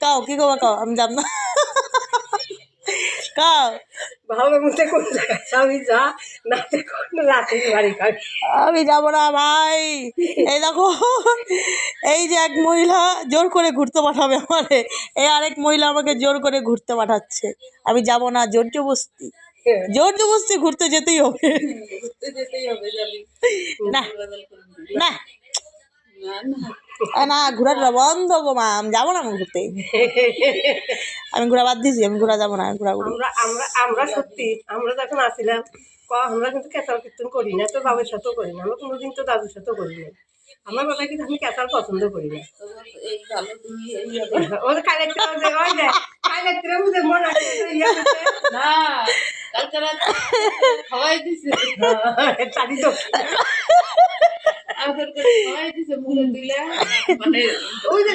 কাও কি করবা কাও আমি যাব না কাও ভালো মতো কোন জায়গায় স্বামী যা না কোন রাতে বাড়ি খাই আমি যাবো না ভাই এই দেখো এই যে এক মহিলা জোর করে ঘুরতে পাঠাবে আমারে এই আরেক মহিলা আমাকে জোর করে ঘুরতে পাঠাচ্ছে আমি যাব না জোর জবরদস্তি ঘুরতে যেতেই হবে না না না ঘোরাটা বন্ধ গো মা আমি যাবো না আমি ঘুরতে আমি ঘোরা বাদ দিয়েছি আমি ঘোরা যাবো না ঘোরাঘুরি আমরা আমরা আমরা সত্যি আমরা যখন আসছিলাম আমরা কিন্তু ক্যাচাল কীর্তন করি না তো বাবার সাথেও করি না আমরা কোনোদিন তো দাদুর সাথেও করি না আমার কথা কিন্তু আমি ক্যাচাল পছন্দ করি না ওর কালেক্টর মনে না কালকে রাত খাওয়াই দিছে চারি তো আমাদের করে খাওয়াই দিছে মুখে দিলে মানে ওই যে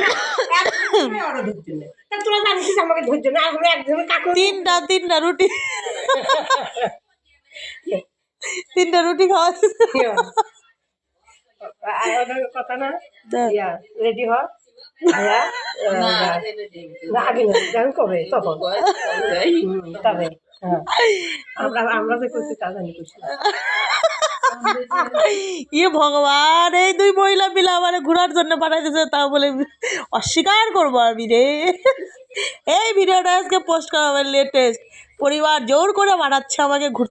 ওরা ধরছে না তা তোরা জানিস আমাকে ধরছে না আমরা একজনের কাকু তিনটা রুটি তিনটা রুটি খাওয়া কথা না রেডি হ আগে না কবে তখন তবে আমরা আমরা যে করছি তা জানি করছি ইয়ে ভগবান এই দুই মহিলা মিলে আমার ঘোরার জন্য পাঠাইতেছে তা বলে অস্বীকার করবো আমি রে এই ভিডিওটা আজকে পোস্ট করা হবে লেটেস্ট পরিবার জোর করে বাড়াচ্ছে আমাকে ঘুরতে